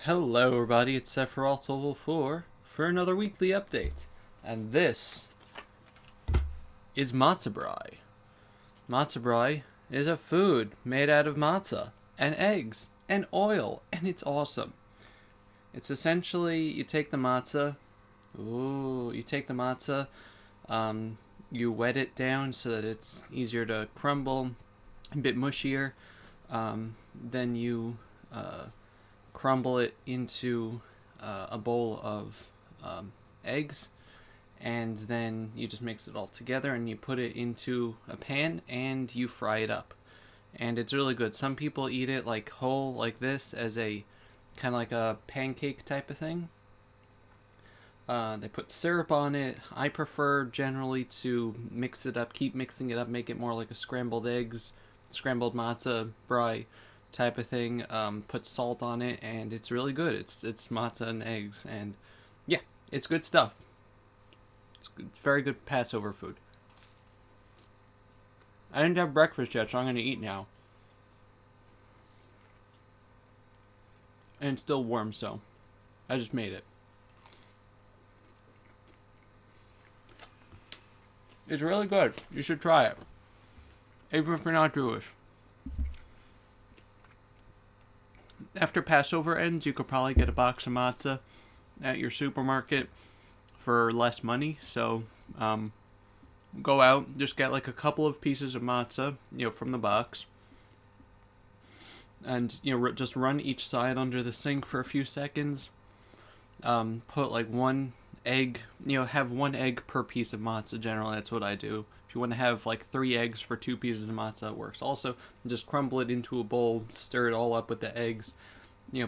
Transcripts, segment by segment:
Hello everybody, it's Sephiroth4 for another weekly update. And this is Matzo Brei. Matzo Brei is a food made out of matzah and eggs and oil, and it's awesome. It's essentially, you take the matzah, you wet it down so that it's easier to crumble, a bit mushier. Then you crumble it into a bowl of eggs, and then you just mix it all together and you put it into a pan and you fry it up, and it's really good. Some people eat it like whole, like this, as a kind of like a pancake type of thing. They put syrup on it. I prefer generally to mix it up, keep mixing it up, make it more like a scrambled matzah brei type of thing. Put salt on it, and it's really good. It's matzah and eggs, and yeah, it's good stuff. It's very good Passover food. I didn't have breakfast yet, so I'm going to eat now. And it's still warm, so I just made it. It's really good. You should try it, even if you're not Jewish. After Passover ends, you could probably get a box of matzah at your supermarket for less money. So go out, just get like a couple of pieces of matzah, from the box, and just run each side under the sink for a few seconds. Put like one egg, have one egg per piece of matzah. Generally, that's what I do. If you want to have like 3 eggs for 2 pieces of matzah, it works. Also, just crumble it into a bowl, stir it all up with the eggs.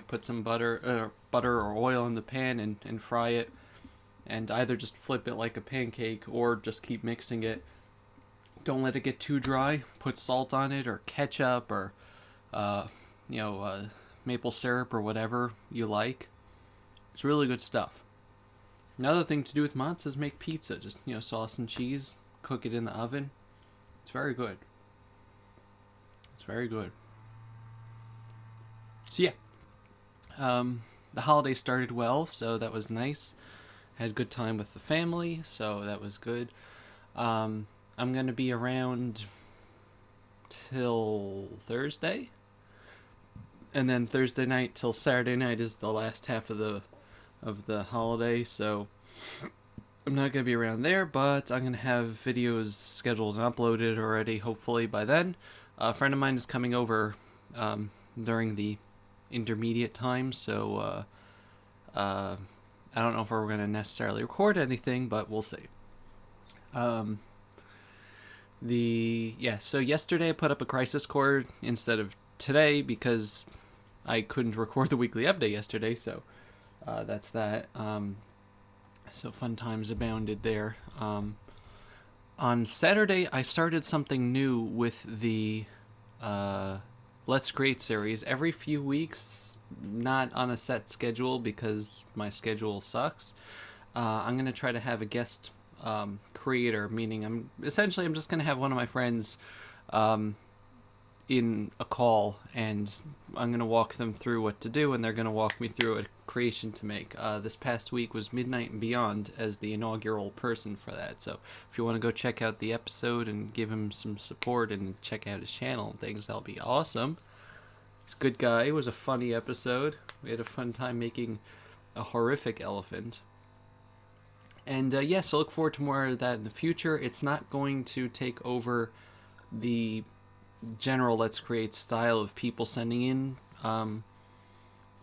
Put some butter or oil in the pan and fry it. And either just flip it like a pancake or just keep mixing it. Don't let it get too dry. Put salt on it, or ketchup, or maple syrup, or whatever you like. It's really good stuff. Another thing to do with matzah is make pizza. Just, sauce and cheese. Cook it in the oven. It's very good. It's very good. So yeah. The holiday started well, so that was nice. Had a good time with the family, so that was good. I'm going to be around till Thursday. And then Thursday night till Saturday night is the last half of the holiday, so I'm not going to be around there, but I'm going to have videos scheduled and uploaded already, hopefully by then. A friend of mine is coming over during the intermediate time, so I don't know if we're going to necessarily record anything, but we'll see. So yesterday I put up a crisis core instead of today because I couldn't record the weekly update yesterday, so that's that. So fun times abounded there. On Saturday, I started something new with the Let's Create series. Every few weeks, not on a set schedule because my schedule sucks. I'm going to try to have a guest creator, meaning I'm just going to have one of my friends in a call, and I'm going to walk them through what to do, and they're going to walk me through a creation to make. This past week was Midnight and Beyond as the inaugural person for that, so if you want to go check out the episode and give him some support and check out his channel and things, that'll be awesome. He's a good guy. It was a funny episode. We had a fun time making a horrific elephant. And so look forward to more of that in the future. It's not going to take over the general Let's Create style of people sending in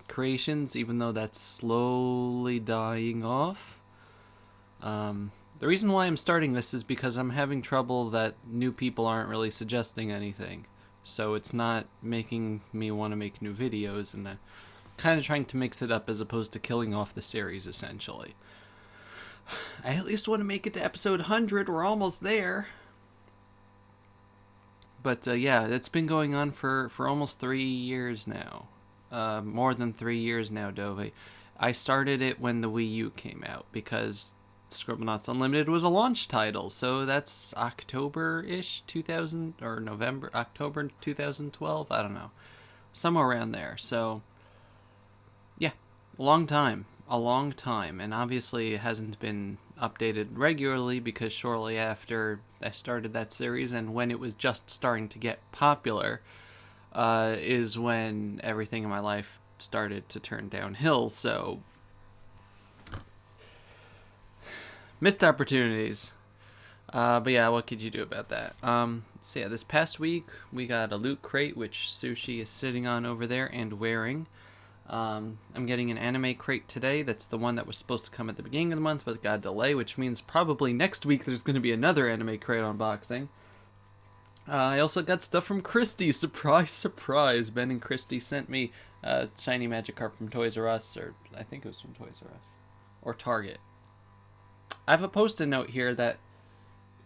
creations, even though that's slowly dying off. The reason why I'm starting this is because I'm having trouble that new people aren't really suggesting anything. So it's not making me want to make new videos, and I'm kind of trying to mix it up as opposed to killing off the series, essentially. I at least want to make it to episode 100. We're almost there. But it's been going on for almost 3 years now. More than 3 years now, Dove. I started it when the Wii U came out because Scribblenauts Unlimited was a launch title. So that's October-ish, October 2012. I don't know. Somewhere around there. So, yeah. a long time, and obviously it hasn't been updated regularly because shortly after I started that series and when it was just starting to get popular, is when everything in my life started to turn downhill. So, missed opportunities. But yeah, what could you do about that? So yeah, this past week we got a loot crate, which Sushi is sitting on over there and wearing. I'm getting an anime crate today. That's the one that was supposed to come at the beginning of the month, but got a delay, which means probably next week there's going to be another anime crate unboxing. I also got stuff from Christie. Surprise, surprise. Ben and Christie sent me a shiny magic card from Toys R Us, or I think it was from Toys R Us. Or Target. I have a post-it note here that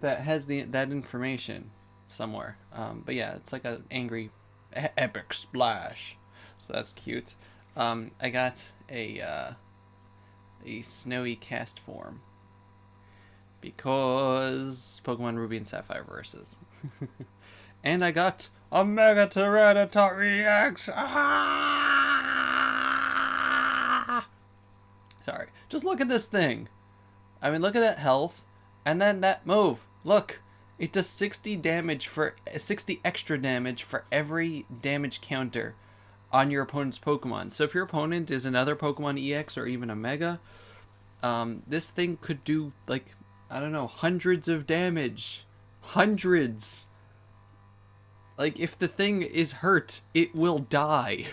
has that information somewhere. But yeah, it's like an angry epic splash. So that's cute. I got a snowy cast form because Pokemon Ruby and Sapphire versus. And I got a Mega Tyranitar EX. Ah! Sorry. Just look at this thing. I mean, look at that health, and then that move. Look, it does 60 extra damage for every damage counter on your opponent's Pokemon. So if your opponent is another Pokemon EX or even a Mega, this thing could do, like, I don't know, hundreds of damage. Hundreds. Like, if the thing is hurt, it will die.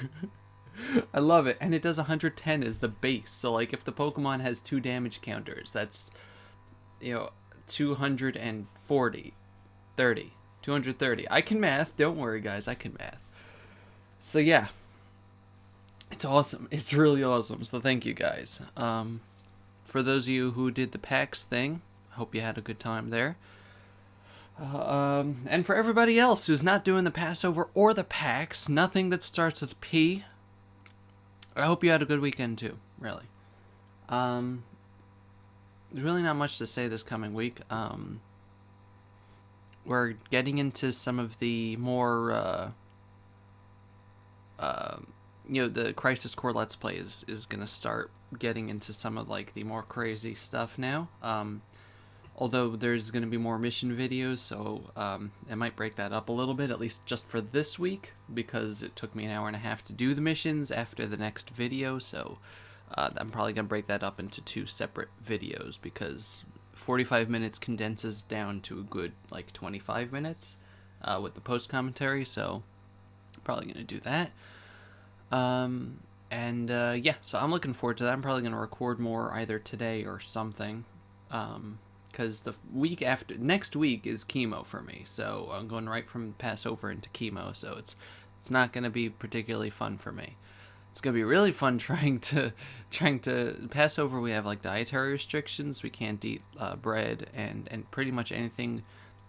I love it. And it does 110 as the base. So, like, if the Pokemon has 2 damage counters, that's, 240. 230. I can math. Don't worry, guys. I can math. So, yeah. It's awesome. It's really awesome. So, thank you, guys. For those of you who did the PAX thing, I hope you had a good time there. And for everybody else who's not doing the Passover or the PAX, nothing that starts with P, I hope you had a good weekend too, really. There's really not much to say this coming week. We're getting into some of the more, the Crisis Core Let's Play is going to start getting into some of, like, the more crazy stuff now. Although there's going to be more mission videos, so I might break that up a little bit, at least just for this week, because it took me an hour and a half to do the missions after the next video, so I'm probably going to break that up into 2 separate videos, because 45 minutes condenses down to a good, like, 25 minutes with the post-commentary, so probably going to do that. Yeah, so I'm looking forward to that. I'm probably going to record more either today or something, because the week after, next week is chemo for me, so I'm going right from Passover into chemo, so it's not going to be particularly fun for me. It's going to be really fun trying to Passover. We have, like, dietary restrictions. We can't eat bread and pretty much anything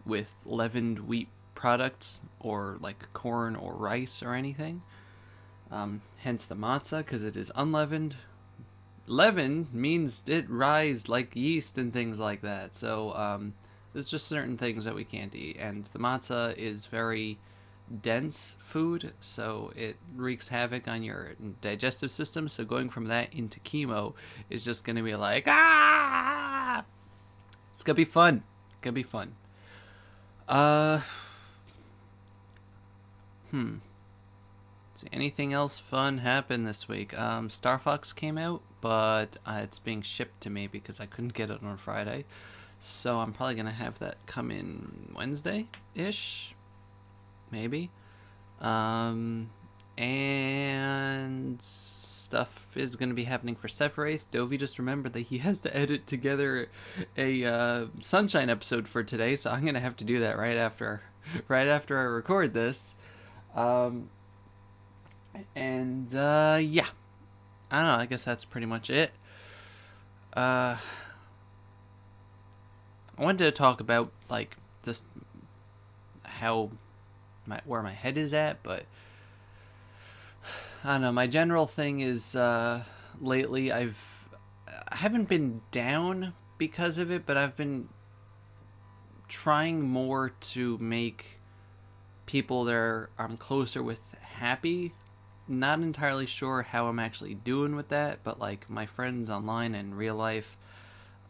with leavened wheat products or, like, corn or rice or anything. Hence the matzah, because it is unleavened. Leaven means it rise like yeast and things like that. So there's just certain things that we can't eat. And the matzah is very dense food, so it wreaks havoc on your digestive system. So going from that into chemo is just going to be like, ah! It's going to be fun. It's going to be fun. So anything else fun happened this week? Star Fox came out, but it's being shipped to me because I couldn't get it on Friday. So I'm probably going to have that come in Wednesday-ish, maybe. And stuff is going to be happening for Sephiroth. Dovey just remembered that he has to edit together a Sunshine episode for today, so I'm going to have to do that right after I record this. Yeah. I don't know, I guess that's pretty much it. I wanted to talk about, like, just where my head is at, but I don't know, my general thing is, lately I haven't been down because of it, but I've been trying more to make people that I'm closer with happy. not entirely sure how I'm actually doing with that, but like my friends online and real life,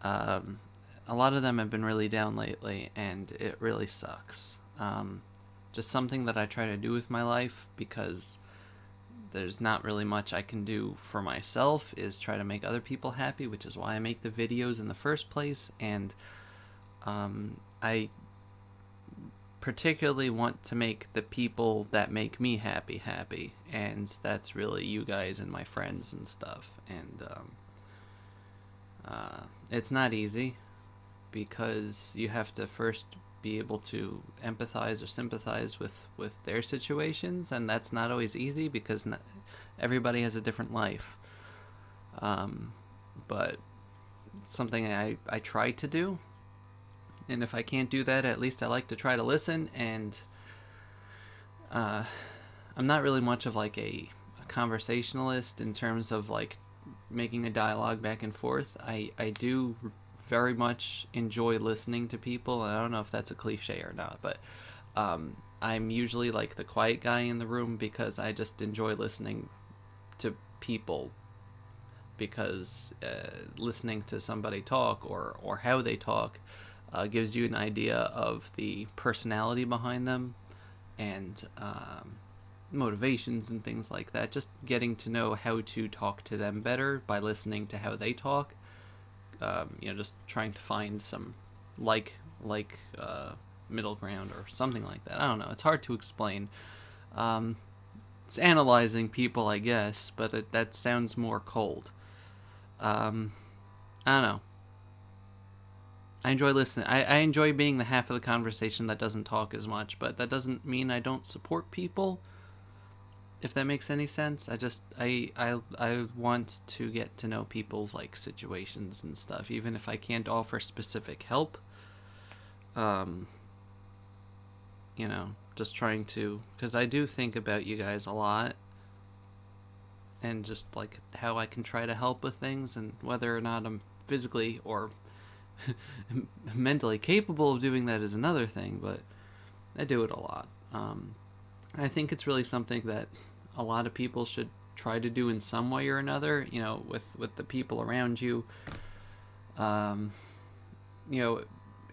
um, a lot of them have been really down lately, and it really sucks. Just something that I try to do with my life, because there's not really much I can do for myself, is try to make other people happy, which is why I make the videos in the first place. And I particularly want to make the people that make me happy, and that's really you guys and my friends and stuff. And it's not easy, because you have to first be able to empathize or sympathize with their situations, and that's not always easy, because not, everybody has a different life. But it's something I try to do, and if I can't do that, at least I like to try to listen. And I'm not really much of like a conversationalist in terms of like making a dialogue back and forth. I do very much enjoy listening to people, and I don't know if that's a cliche or not, but I'm usually like the quiet guy in the room, because I just enjoy listening to people, because listening to somebody talk, or how they talk, gives you an idea of the personality behind them, and motivations and things like that. Just getting to know how to talk to them better by listening to how they talk. Just trying to find some like middle ground or something like that. I don't know. It's hard to explain. It's analyzing people, I guess, but that sounds more cold. I don't know. I enjoy listening. I enjoy being the half of the conversation that doesn't talk as much, but that doesn't mean I don't support people, if that makes any sense. I want to get to know people's like situations and stuff, even if I can't offer specific help. Just trying to, because I do think about you guys a lot, and just like how I can try to help with things, and whether or not I'm physically or mentally capable of doing that is another thing, but I do it a lot. I think it's really something that a lot of people should try to do in some way or another, with the people around you.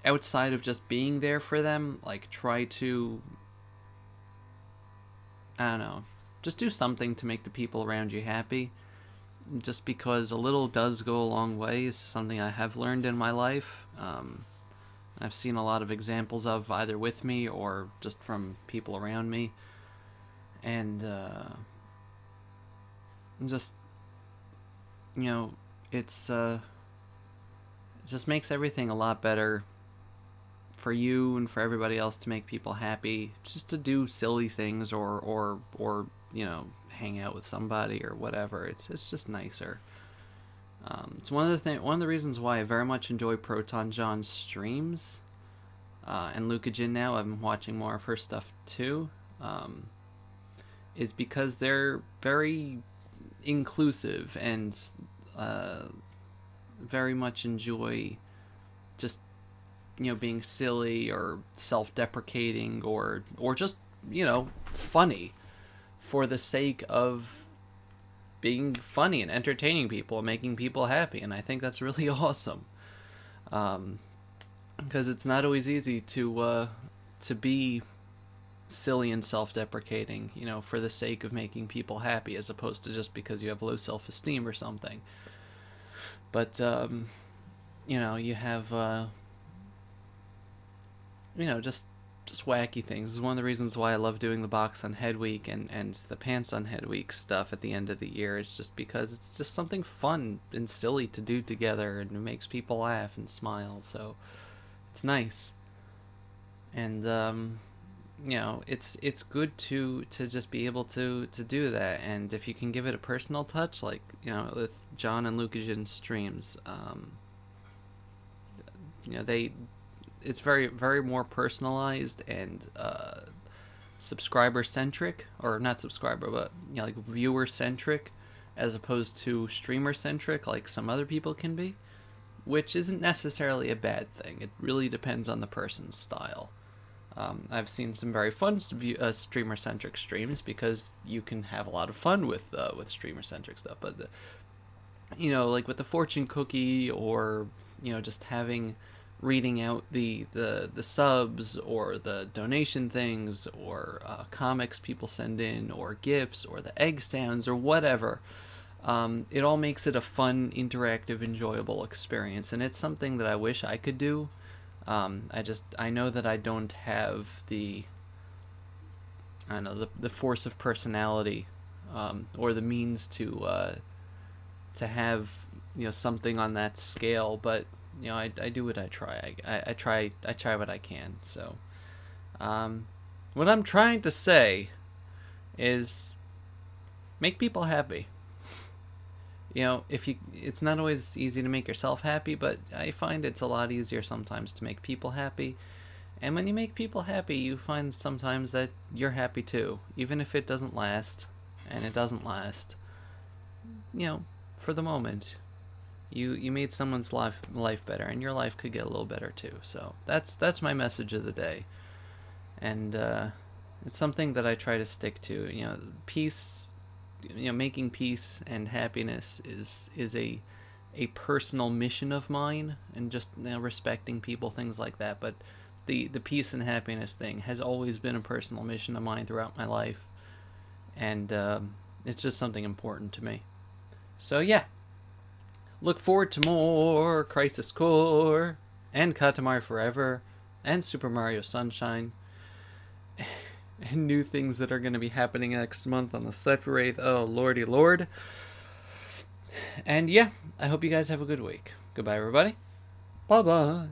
Outside of just being there for them, like try to, I don't know, just do something to make the people around you happy. Just because a little does go a long way is something I have learned in my life. I've seen a lot of examples of, either with me or just from people around me. And just, it's it just makes everything a lot better for you and for everybody else, to make people happy, just to do silly things, or hang out with somebody or whatever. It's just nicer. It's one of the reasons why I very much enjoy Proton John's streams, and Luca Jin now. I'm watching more of her stuff too. Is because they're very inclusive, and very much enjoy just being silly or self-deprecating, or just funny for the sake of being funny and entertaining people and making people happy. And I think that's really awesome, because it's not always easy to be silly and self-deprecating, for the sake of making people happy, as opposed to just because you have low self-esteem or something. But you have just wacky things. This is one of the reasons why I love doing the box on Head Week and the pants on Head Week stuff at the end of the year. It's just because it's just something fun and silly to do together, and it makes people laugh and smile, so it's nice. And it's good to just be able to do that. And if you can give it a personal touch, like with John and Lucas' streams, it's very, very more personalized and subscriber centric, or not subscriber, but like viewer centric, as opposed to streamer centric, like some other people can be, which isn't necessarily a bad thing. It really depends on the person's style. I've seen some very fun streamer-centric streams because you can have a lot of fun with streamer-centric stuff. But like with the fortune cookie, or just having reading out the subs or the donation things, or comics people send in, or gifts, or the egg sounds, or whatever. It all makes it a fun, interactive, enjoyable experience, and it's something that I wish I could do. I know that I don't have the force of personality, or the means to have something on that scale, but I do what I try. I try what I can. So, what I'm trying to say is make people happy. It's not always easy to make yourself happy, but I find it's a lot easier sometimes to make people happy. And when you make people happy, you find sometimes that you're happy too, even if it doesn't last. And it doesn't last. For the moment, you made someone's life better, and your life could get a little better too. So that's my message of the day. And it's something that I try to stick to. Peace. Making peace and happiness is a personal mission of mine, and just respecting people, things like that. But the peace and happiness thing has always been a personal mission of mine throughout my life, and it's just something important to me. So yeah, look forward to more Crisis Core and Katamari Forever and Super Mario Sunshine. And new things that are going to be happening next month on the Cypher Wraith. Oh, lordy lord. And yeah, I hope you guys have a good week. Goodbye, everybody. Bye-bye.